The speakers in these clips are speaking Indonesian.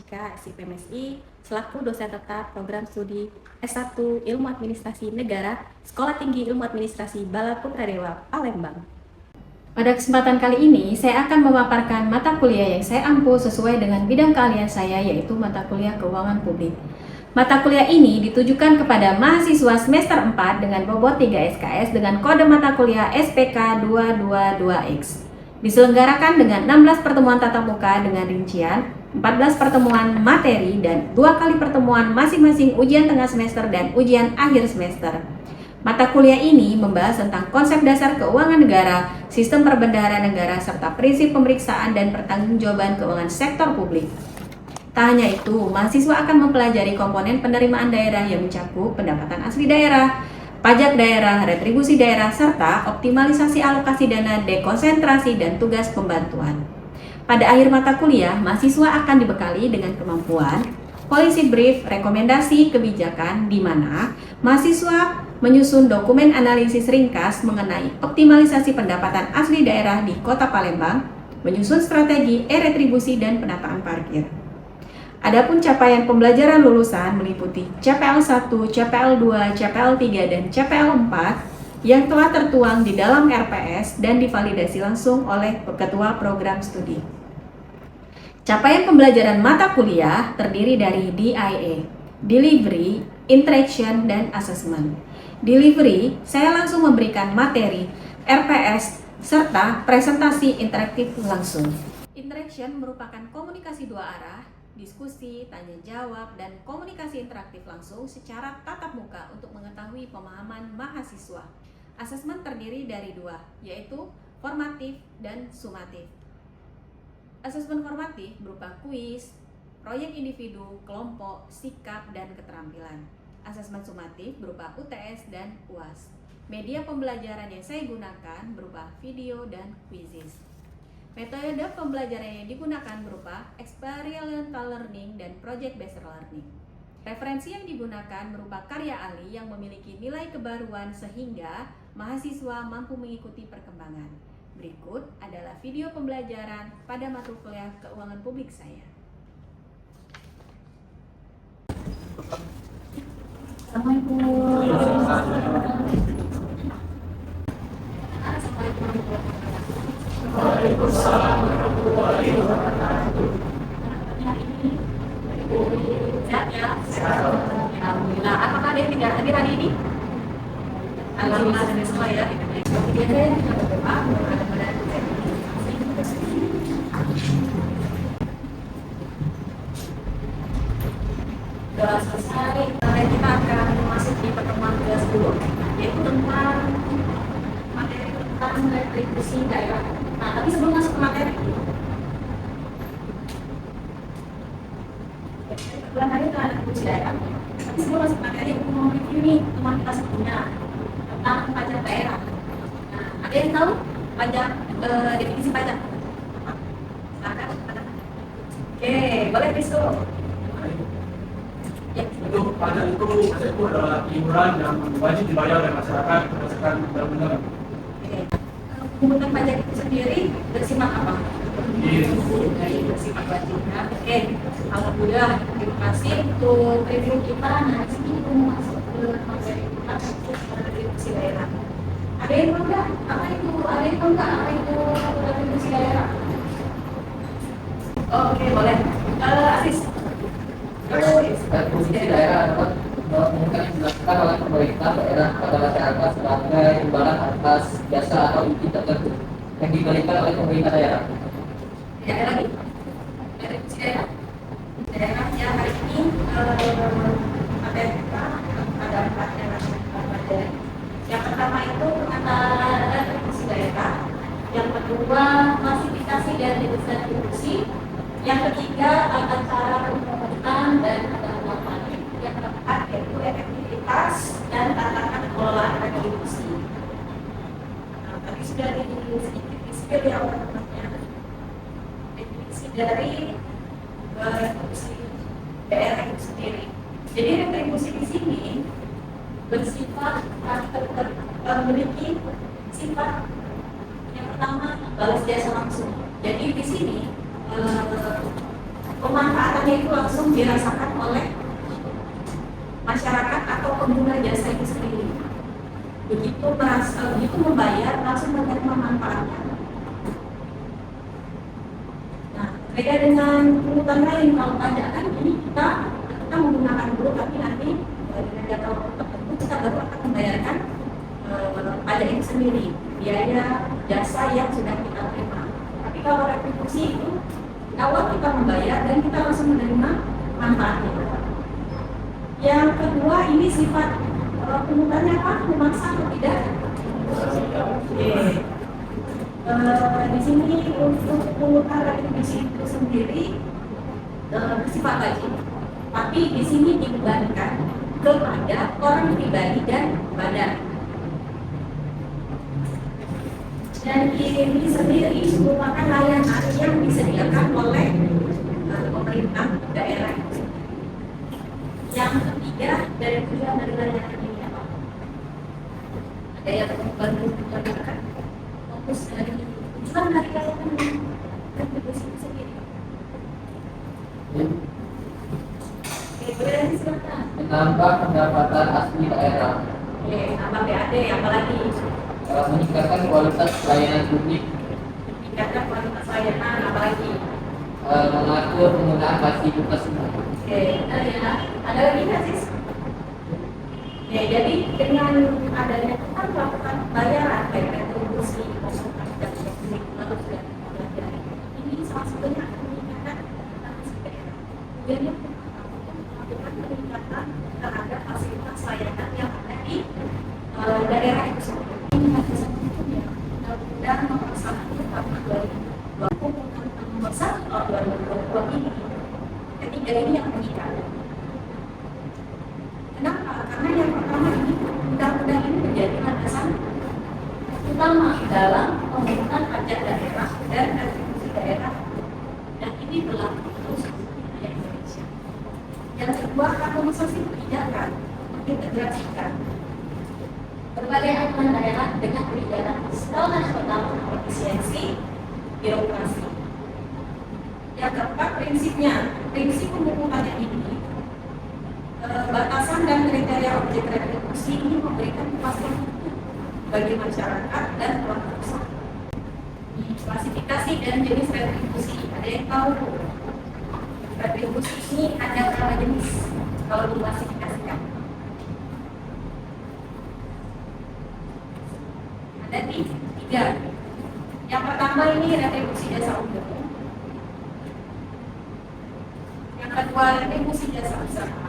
Cika, SIPMSI, selaku dosen tetap program studi S1 Ilmu Administrasi Negara, Sekolah Tinggi Ilmu Administrasi Balaputradewa, Palembang. Pada kesempatan kali ini, saya akan memaparkan mata kuliah yang saya ampu sesuai dengan bidang keahlian saya, yaitu mata kuliah Keuangan Publik. Mata kuliah ini ditujukan kepada mahasiswa semester 4 dengan bobot 3 SKS dengan kode mata kuliah SPK 222X. Diselenggarakan dengan 16 pertemuan tatap muka dengan rincian 14 pertemuan materi dan 2 kali pertemuan masing-masing ujian tengah semester dan ujian akhir semester. Mata kuliah ini membahas tentang konsep dasar keuangan negara, sistem perbendaharaan negara, serta prinsip pemeriksaan dan pertanggungjawaban keuangan sektor publik. Tak hanya itu, mahasiswa akan mempelajari komponen penerimaan daerah yang mencakup pendapatan asli daerah, pajak daerah, retribusi daerah, serta optimalisasi alokasi dana dekonsentrasi dan tugas pembantuan. Pada akhir mata kuliah, mahasiswa akan dibekali dengan kemampuan policy brief, rekomendasi kebijakan di mana mahasiswa menyusun dokumen analisis ringkas mengenai optimalisasi pendapatan asli daerah di Kota Palembang, menyusun strategi e-retribusi dan penataan parkir. Adapun capaian pembelajaran lulusan meliputi CPL 1, CPL 2, CPL 3, dan CPL 4 yang telah tertuang di dalam RPS dan divalidasi langsung oleh Ketua Program Studi. Capaian pembelajaran mata kuliah terdiri dari DIA, Delivery, Interaction, dan Assessment. Delivery, saya langsung memberikan materi, RPS, serta presentasi interaktif langsung. Interaction merupakan komunikasi dua arah, diskusi, tanya jawab, dan komunikasi interaktif langsung secara tatap muka untuk mengetahui pemahaman mahasiswa. Assessment terdiri dari dua, yaitu formatif dan sumatif. Asesmen formatif berupa kuis, proyek individu, kelompok, sikap, dan keterampilan. Asesmen sumatif berupa UTS dan UAS. Media pembelajaran yang saya gunakan berupa video dan quizzes. Metode pembelajaran yang digunakan berupa experiential learning dan project based learning. Referensi yang digunakan berupa karya ahli yang memiliki nilai kebaruan sehingga mahasiswa mampu mengikuti perkembangan. Berikut adalah video pembelajaran pada mata kuliah Keuangan Publik saya. Waalaikumsalam warahmatullahi wabarakatuh. Sehat ya? Alhamdulillah. Apakah ada yang tidak hadir hari ini? Alhamdulillah ada semua ya. Sudah selesai, kita akan masuk di pertemuan ke-10, yaitu tentang materi tentang retribusi daerah. Nah, tapi sebelum masuk ke materi, bulan hari itu ada retribusi daerah. Tapi sebelum masuk ke materi, aku mau review nih teman kita sebelumnya tentang pajak daerah. Nah, ada yang tahu pajak definisi pajak? Silakan. Oke, boleh Kristo. Untuk pajak itu adalah iuran yang wajib dibayar oleh masyarakat berdasarkan undang-undang. Pungutan pajak itu sendiri bersifat apa? Dari bersifat wajib. Oke, alhamdulillah. Terima kasih untuk review kita. Nah, di sini kita mau masuk ke materi kita untuk retribusi daerah. Ada yang tahu nggak? Apa itu? Ada yang tahu nggak apa itu retribusi daerah? Oke, boleh. Asis. Retribusi daerah adalah pemasukan yang dilakukan oleh pemerintah daerah pada masyarakat sebagai imbalan atas jasa atau izin tertentu yang diberikan oleh pemerintah daerah. Ya, ada lagi. Retribusi daerah. Daerah yang hari ini ada kita ada 4 daerah. Yang pertama itu pengantar retribusi daerah. Yang kedua klasifikasi dan distribusi. Yang ketiga tata cara pemungutan dan penguatan. Yang keempat yaitu efektivitas dan tatanan kelola retribusi. Nah, tadi sudah sedikit di-spill ya teman-temannya. Definisi dari retribusi daerah itu sendiri. Jadi retribusi di sini bersifat memiliki sifat yang pertama balas jasa langsung. Jadi di sini pemanfaatannya itu langsung dirasakan oleh masyarakat atau pengguna jasa itu sendiri. Begitu membayar langsung menerima manfaatnya. Nah, beda dengan pungutan lain. Kalau pajak kan ini kita menggunakan dulu, tapi nanti dengan jangka waktu tertentu kita baru akan membayarkan pajak itu sendiri, biaya jasa yang sudah kita terima. Tapi kalau retribusi itu awal kita membayar dan kita langsung menerima manfaatnya. Yang kedua, ini sifat pungutannya apa? Memaksa atau tidak? Oke. Di sini untuk pungutan retribusi itu sendiri bersifat wajib, tapi di sini dibebankan kepada orang pribadi dan badan. Dan ini sendiri merupakan layanan yang disediakan oleh pemerintah daerah. Yang ketiga, dari tujuan dari layanan ini apa? Ada yang membantu masyarakat. Fokus dari tujuan dari layanan retribusi itu sendiri. Oke, boleh silakan. Menambah pendapatan asli daerah. Oke, tambah BAD, apalagi Meningkatkan kualitas pelayanan publik. meningkatkan kualitas layanan, apalagi Mengatur penggunaan fasilitas umum. oke, ada lagi nggak sih? Ya, jadi dengan adanya kita melakukan pembayaran baik retribusi maupun pajak publik lalu juga pembelajaran, ini salah satunya akan meningkatkan kualitas daerah. Tujuannya melakukan peningkatan terhadap fasilitas layanan yang ada di daerah itu sendiri. Dan nomor 1 tahun 2020 nomor 1 tahun 2022 ini, ketiga ini yang mengikat. Kenapa? Karena yang pertama ini undang-undang ini menjadi landasan utama dalam pembentukan pajak daerah dan retribusi daerah, dan ini berlaku terus di wilayah Indonesia. Yang kedua, harmonisasi kebijakan mengintegrasikan berbagai aturan daerah dengan kebijakan fiskal nasional untuk efisiensi birokrasi. Yang keempat, prinsip pemungutannya ini batasan dan kriteria objek retribusi ini memberikan kepastian hukum bagi masyarakat dan kelompok usaha. Klasifikasi dan jenis retribusi, ada yang tahu? Retribusi ini ada berapa jenis kalau diklasifikasikan? Ada tiga. Yang pertama ini retribusi jasa umum. Yang kedua retribusi jasa usaha.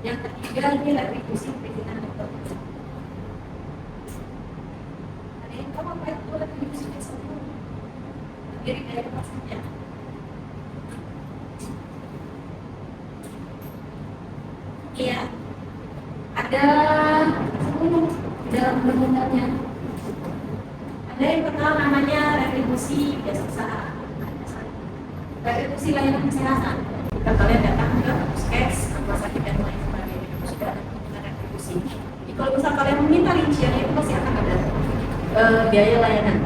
Yang ketiga ini retribusi perizinan tertentu. Ada yang tahu apa itu retribusi jasa umum? Terdiri dari apa saja? Iya, ada 10 dalam undang-undangnya. Ada yang pertama namanya retribusi jasa usaha, retribusi layanan kesehatan. Jika kalian datang ke puskes, rumah sakit dan lain sebagainya, itu sudah ada retribusi. Jadi kalau misal kalian meminta rinciannya itu pasti akan ada biaya layanan.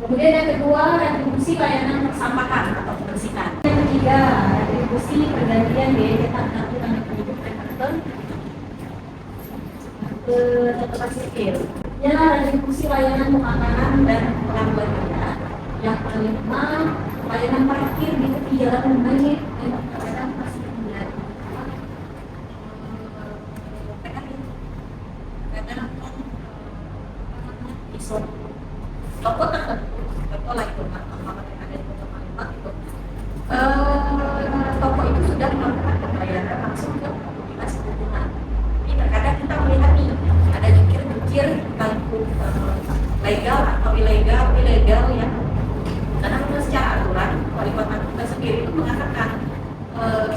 Kemudian yang kedua, retribusi layanan persampahan atau kebersihan. Yang ketiga, retribusi pergantian biaya cetak aturan hidup dan ke catatan sipil. Ya, retribusi layanan pemakanan dan pengambilan dana. Yang kelima, layanan parkir di tepi jalan banjir dan layanan pasir bulan. Kadang iso toko tertentu, toko lain rumah yang ada di kota Palembang itu, toko itu sudah melakukan pembayaran langsung ke dinas perhubungan. Tapi terkadang kita melihat nih ada jukir bangku legal atau ilegal yang karena memang secara aturan wali kota kita sendiri itu mengatakan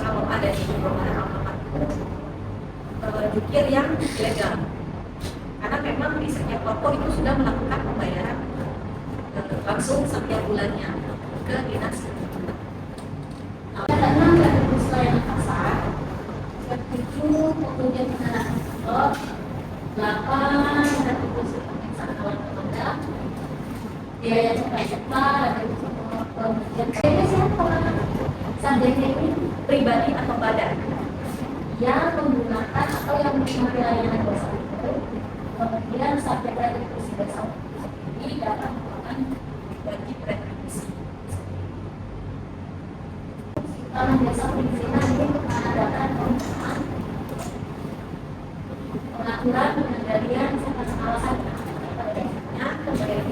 kalau ada di alamat jukir yang ilegal, karena memang di setiap toko itu sudah melakukan pembayaran langsung setiap bulannya ke dinas. Ada 6 retribusi layanan pasar, 7 pengujian kendaraan motor, 8 retribusi pemeriksaan awal pemadam, biaya cukai serta retribusi Yang kayaknya siapa? Sarjana ini pribadi atau badan yang menggunakan atau yang menikmati layanan jasa itu, kemudian subjek retribusi jasa ini dapat merupakan wajib retribusi. Dalam jasa perizinan ini menandakan pengaturan pengendalian serta pengawasan terhadapnya kemudian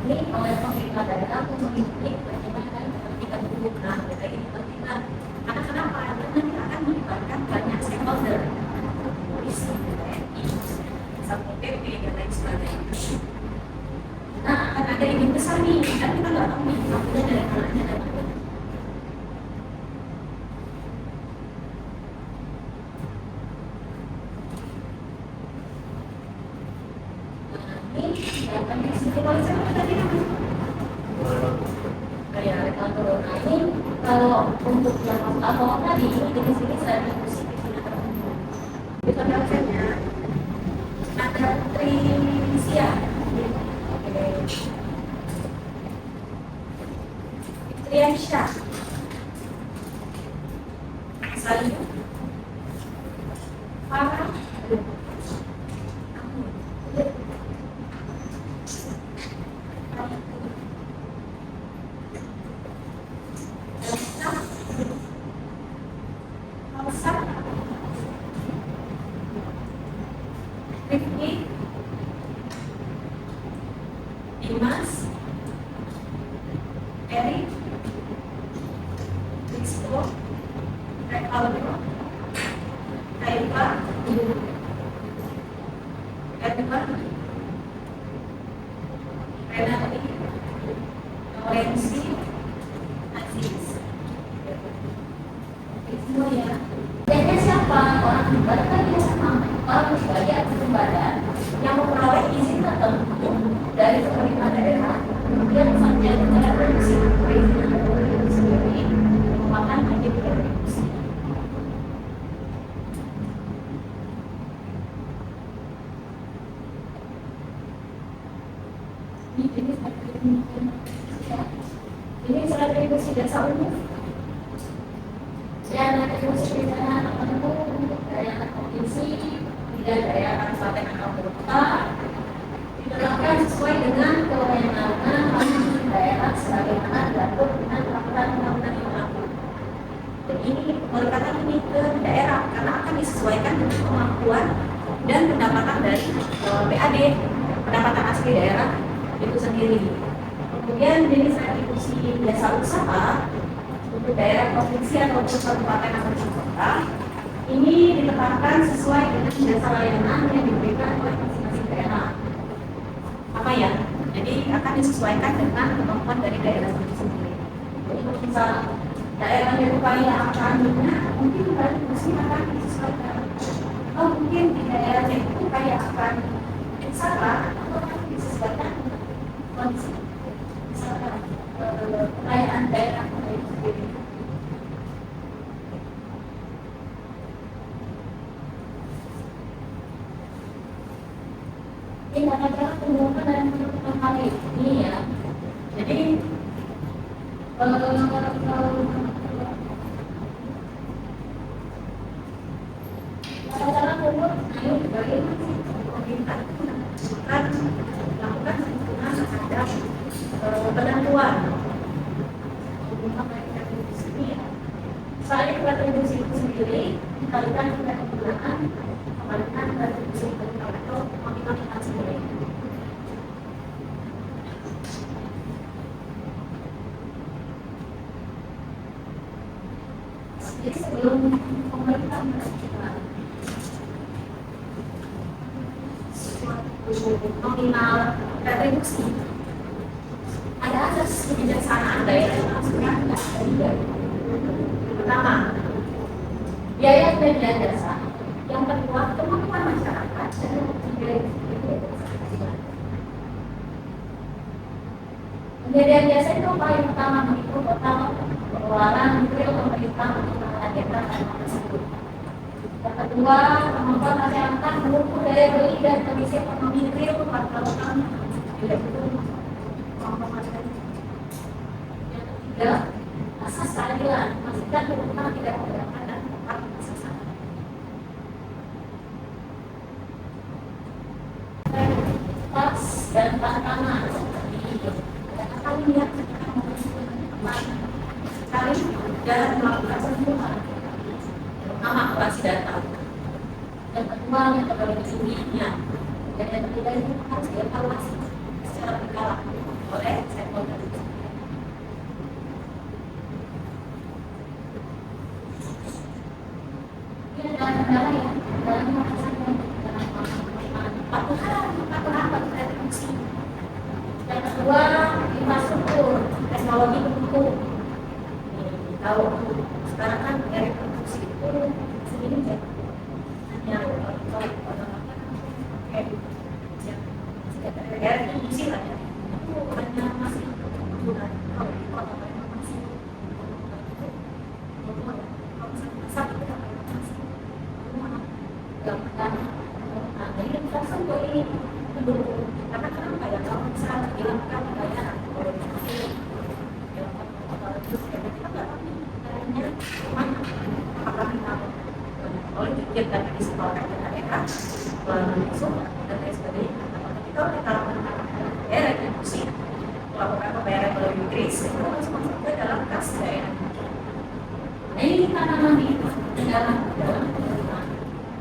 ini oleh pemerintah daerah untuk mengikuti kewajiban dan kepentingan umum. Nah, ini penting karena kenapa? Karena nanti akan melibatkan banyak stakeholder, polisi, TNI, satpol PP dan lain sebagainya. Nah, akan ada izin besar nih, kan kita nggak tahu nih waktunya dari mananya dan mana. Kalau untuk yang awal tadi di sini retribusi di pendampingnya ada Trisia, Triansyah, Salim, Farah, Rifki, Dimas, Erik, Rizko, Rekaldo, Kaifa, Edward, Renati, Lorenzi, Aziz. Itu ya. Jadi siapa orang pribadi kan dia sama orang pribadi atau badan yang memperoleh izin tertentu dari pemerintah daerah, kemudian saja dengan retribusi perizinan itu sendiri merupakan wajib retribusi. Ini retribusi jasa umum dan retribusi perizinan tertentu untuk daerah provinsi dan daerah kabupaten atau kota ditetapkan sesuai dengan kewenangan masing-masing daerah sebagaimana diatur dengan peraturan undang-undang yang berlaku. Dan ini melekatkan ini ke daerah karena akan disesuaikan dengan kemampuan dan pendapatan dari PAD, pendapatan asli daerah itu sendiri. Kemudian jenis retribusi jasa usaha untuk daerah provinsi atau kabupaten atau kota ini ditetapkan sesuai dengan jasa layanan yang diberikan oleh masing-masing daerah. Apa ya? Jadi akan disesuaikan dengan kemampuan dari daerah itu sendiri. Jadi kalau misal daerahnya upaya akan mungkin retribusi akan disesuaikan. Oh mungkin di daerahnya itu upaya akan salah atau akan disesuaikan dengan kondisi misalkan kekayaan daerah itu sendiri. Ini adalah pengumuman dan penutupan kali ini ya. Jadi cara umur ayo bagaimana sih pemerintah itu melakukan penggunaan terhadap penentuan retribusi ini ya. Selain retribusi itu sendiri dikalikan dengan penggunaan kembalikan retribusi atau motivasi sendiri. Jadi sebelum pemerintah menentukan suatu nominal retribusi, ada asas kebijaksanaan daerah yang harus dilakukan. Pertama, biaya pembelian jasa. Yang kedua, kemampuan masyarakat. Dan yang ketiga, pembelian jasa itu paling pertama mengikut total pengeluaran real pemerintah untuk menghadirkan layanan tersebut. Yang kedua, kemampuan masyarakat mengukur daya beli dan kondisi ekonomi real pada tahun. Yang ketiga, asas keadilan, memastikan hukuman tidak berdampak dan tepat sasaran. Pas dan tantangan kali lihat sekali dalam melakukan pembunuhan pertama akurasi data, yang kedua metodologinya, dan yang ketiga itu harus dievaluasi secara berkala oleh stakeholder. Ini adalah kendala ya dalam melaksanakan patuhan retribusi. Yang kedua, infrastruktur teknologi pendukung. Kalau sekarang kan dari retribusi itu segini ya, hanya kayak retribusi lah ya, itu hanya masih menggunakan kalau di kota memang masih satu kita masih gampang. Nah, jadi infrastruktur ini pendukung. Karena kenapa ya kalau misalnya dilakukan pembayaran oleh kita nggak tahu caranya mana, apakah kita oleh jujur dan di sekolah daerah langsung dan lain sebagainya, atau kita oleh kalangan daerah retribusi melakukan pembayaran melalui kris itu langsung masuk ke dalam kas daerah. Nah ini kita namanya dalam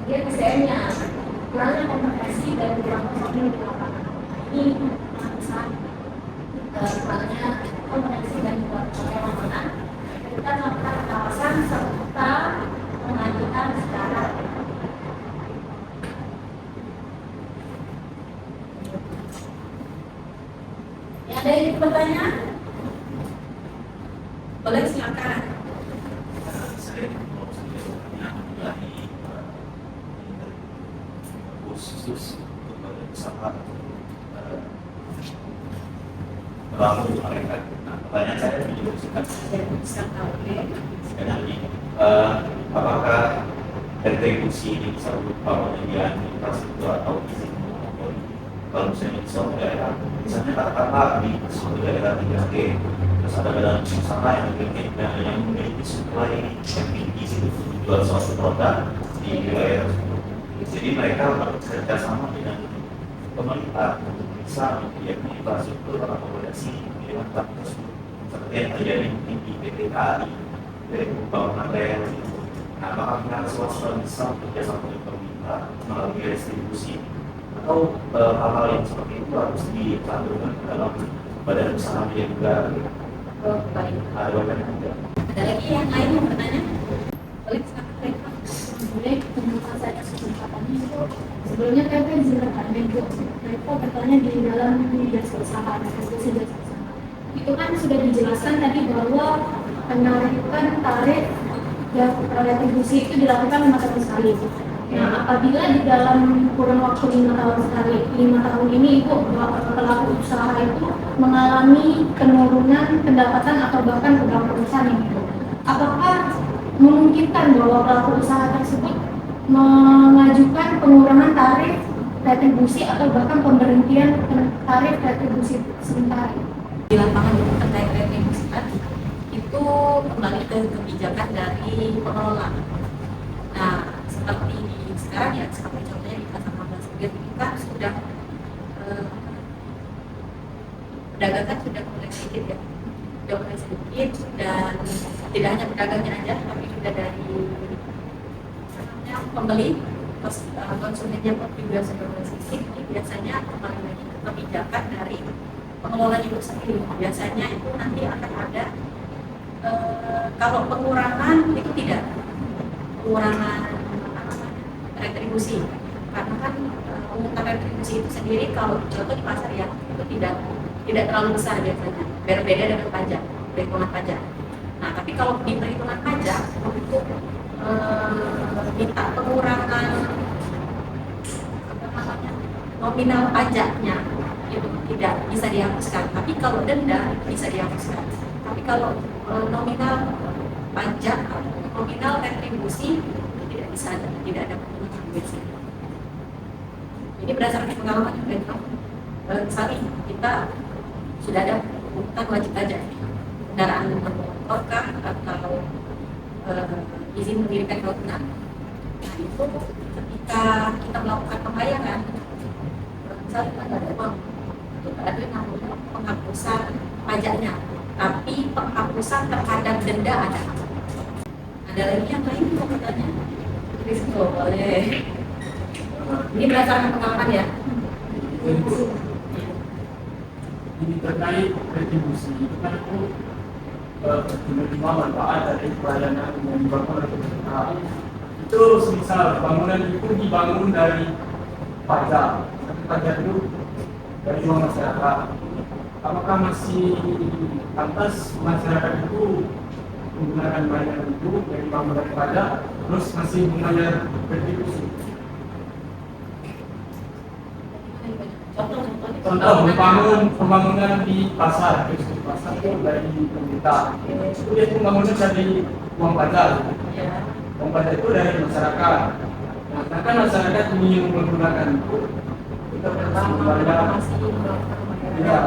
dia SDM-nya kurangnya kompetisi dan kurang personil di lapangan. Ini besar kurangnya kompetensi dan lapangan. Kita melakukan pengawasan serta mengajukan secara ya. Ada yang pertanyaan? Boleh silakan. Saya mau bertanya mengenai khusus kepada usaha melalui mereka. Nah, pertanyaan saya menjelaskan sekali lagi, apakah retribusi ini bisa berupa penyediaan infrastruktur atau izin monopoli? Kalau misalnya di suatu daerah, misalnya katakanlah di suatu daerah 3G, terus ada badan usaha yang memiliki suplai yang tinggi untuk menjual suatu produk di wilayah tersebut. Jadi mereka bekerja sama dengan pemerintah untuk bisa menyediakan infrastruktur atau akomodasi dengan tempat tersebut, seperti yang terjadi di PT KAI dari pembangunan daerah itu. Nah, apakah pihak swasta bisa bekerja sama dengan pemerintah melalui distribusi atau hal-hal yang seperti itu harus dicantumkan ke dalam badan usaha milik negara? Baik. Ada banyak juga. Ada lagi yang lain mau bertanya? Boleh silakan. Boleh, temukan saya kesempatannya itu sebelumnya PP izin bertanya itu mereka bertanya di dalam jasa usaha, retribusi jasa usaha itu kan sudah dijelaskan tadi bahwa penarikan tarif ya retribusi itu dilakukan 5 tahun sekali. Nah, apabila di dalam kurun waktu 5 tahun sekali, 5 tahun ini itu pelaku usaha itu mengalami penurunan pendapatan atau bahkan kebangunan itu, apakah memungkinkan bahwa pelaku usaha tersebut mengajukan pengurangan tarif retribusi atau bahkan pemberhentian tarif retribusi sementara? Di lapangan terkait retribusi tadi itu kembali ke kebijakan dari pengelola. Nah, seperti sekarang ya, seperti contohnya di pasar 16 itu kan sudah pedagang kan sudah mulai sedikit ya, sudah mulai sedikit, dan tidak hanya pedagangnya aja, tapi juga dari pembeli, konsumennya pun juga sudah mulai sedikit. Jadi biasanya kembali lagi ke kebijakan dari pengelola itu sendiri. Biasanya itu nanti akan ada kalau pengurangan itu tidak pengurangan retribusi, karena kan pengurangan retribusi itu sendiri kalau contoh di pasar ya itu tidak terlalu besar biasanya, berbeda dengan pajak, perhitungan pajak. Nah, tapi kalau di perhitungan pajak untuk minta pengurangan nominal pajaknya itu tidak bisa dihapuskan, tapi kalau denda bisa dihapuskan. Tapi kalau nominal pajak atau nominal retribusi itu tidak bisa, tidak ada pengurangan biasanya. Ini berdasarkan pengalaman juga. Misalnya kita sudah ada pungutan wajib pajak kendaraan umum. orka atau izin mendirikan bangunan. Nah itu ketika kita melakukan pembayaran, misalnya kita nggak ada uang, itu ada namanya penghapusan pajaknya, tapi penghapusan terhadap denda ada. Ada lagi yang lain kok katanya? Risiko boleh. Ini berdasarkan pengalaman ya. Ini terkait retribusi itu kan itu menerima manfaat dari pelayanan yang dibangun oleh pemerintah. Itu semisal bangunan itu dibangun dari pajak, tapi pajak itu dari uang masyarakat. Apakah masih pantas masyarakat itu menggunakan bayaran itu dari bangunan dari pajak, terus masih membayar retribusi? Contoh membangun pembangunan di pasar, di pasar itu dari pemerintah. Itu dia pembangunan dari uang pajak. Uang pajak itu dari masyarakat. Nah, sedangkan masyarakat ingin menggunakan itu, kita harus membayar. Ya.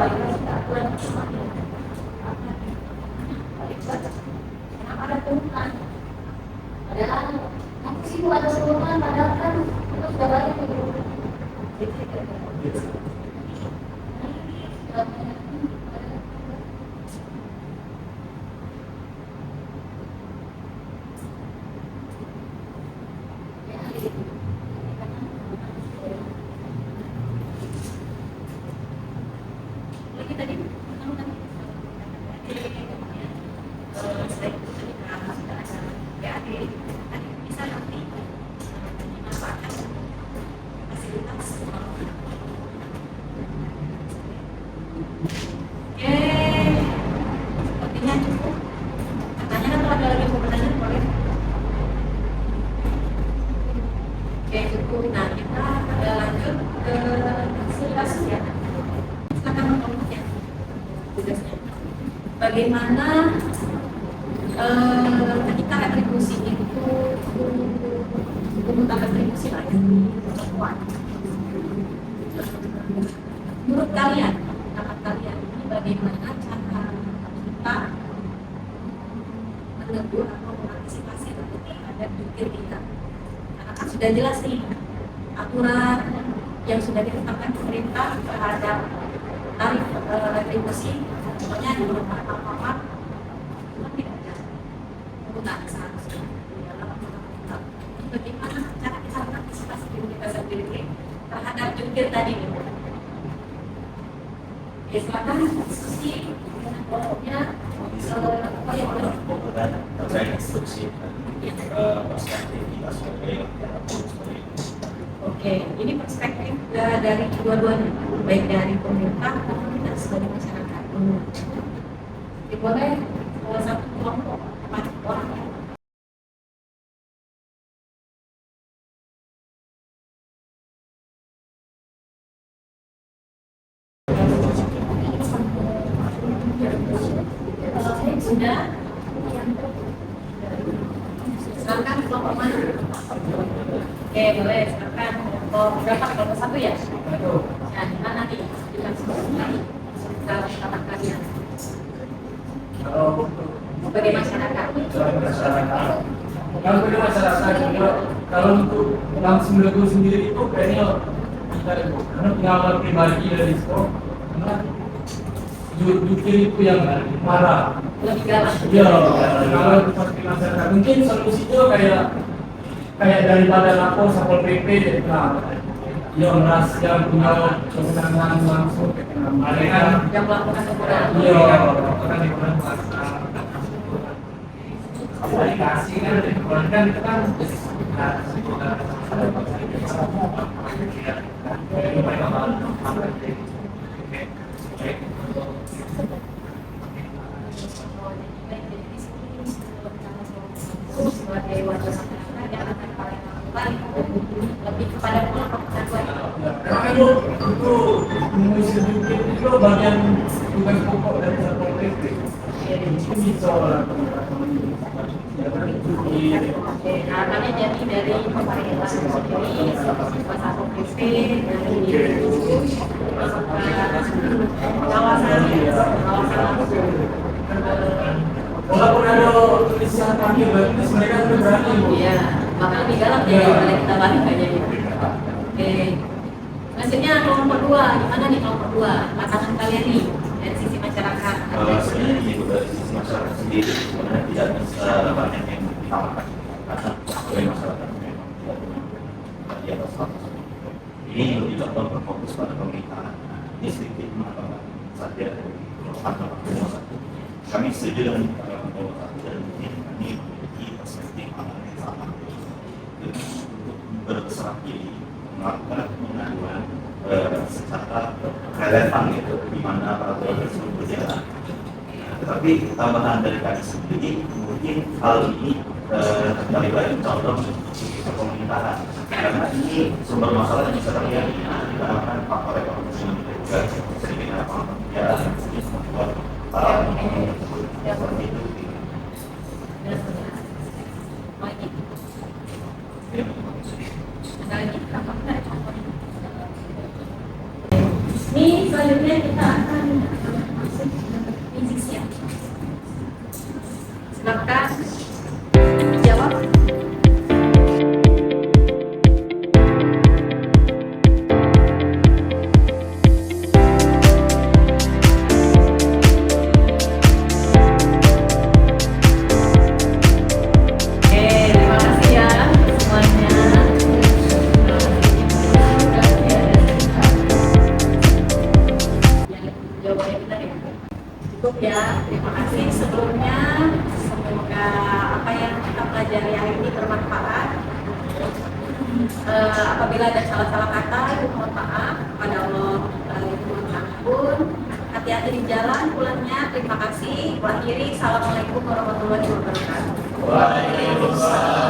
Kenapa ada turunan? Padahal aku sih buat ada turunan, padahal kan itu sudah banyak gitu. Sepertinya cukup. Katanya atau ada lagi mau bertanya boleh? Oke cukup. Nah kita lanjut ke kasus ya. Silakan menurut ya tugasnya. Bagaimana ketika retribusi itu meminta retribusi lah ya. Menurut kalian, pendapat kalian ini bagaimana cara kita menegur atau mengantisipasi terhadap jukir kita? Karena kan sudah jelas nih aturan yang sudah ditetapkan pemerintah terhadap tarif retribusi, pokoknya di beberapa tempat itu tidak ada penggunaan seharusnya di dalam aturan. Bagaimana cara kita mengantisipasi diri kita sendiri terhadap jukir tadi nih? Ya, silakan diskusi dengan pokoknya apa yang boleh terkait instruksi perspektif kita sebagai Oke, ini perspektif dari dua-duanya, baik dari pemerintah maupun kita sebagai masyarakat. Boleh satu kelompok 4 orang. Sudah. Silakan kelompok mana? Oke, boleh silakan. Kelompok berapa? Kelompok 1 ya? Nah, di mana nih? Kita katakan ya. Kalau Sebagai masyarakat. Kalau bagi masyarakat juga, kalau untuk langsung menegur sendiri itu kayaknya kita itu karena pengalaman pribadi dari sekolah, karena jukir itu yang marah. Lebih galak. Iya, kalau seperti masyarakat mungkin solusinya kayak daripada lapor satpol pp, nah, ya meras yang punya kewenangan langsung mereka Yang melakukan teguran. iya melakukan teguran aplikasi kan dikeluarkan itu kan Sebagai warga masyarakat yang akan paling melakukan lebih kepada pengetahuan. karena itu mengisi jukir itu bagian tugas pokok dari satpol pp. Itu bisa Karena jadi dari pemerintah sendiri, Satpol PP, dari pengawasan langsung Walaupun ada tulisan panggil, terus mereka sudah berani Bu. Iya, bahkan lebih galak ya daripada kita balik kayaknya. Oke. Selanjutnya kelompok 2, gimana nih kelompok 2? Pasangan kalian nih dari sisi masyarakat. Sebenarnya ini dari sisi masyarakat sendiri sebenarnya tidak bisa banyak yang ditambahkan karena oleh masyarakat memang tidak benar di atas status. Ini lebih contoh berfokus pada pemerintahan. Ini sedikit mengatakan saja atau satu. Kami setuju dengan nomor satu dan mungkin kami memiliki perspektif yang sama. Untuk berserah diri melakukan pengaduan secara relevan gitu di mana peraturan tersebut berjalan. Tetapi tambahan dari kami sendiri mungkin hal ini dari banyak contoh pemerintahan karena ini sumber masalah yang bisa terjadi dikarenakan faktor ekonomi juga sedikit apa ya sedikit membuat seperti itu. Ini selanjutnya kita akan masuk ke fisik ya. Silakan jawab. Cukup ya, terima kasih sebelumnya. Semoga apa yang kita pelajari hari ini bermanfaat. Apabila ada salah-salah kata, mohon maaf kepada Allah. Mohon ampun. Hati-hati di jalan pulangnya. Terima kasih. Akhiri, assalamualaikum warahmatullahi wabarakatuh. Waalaikumsalam.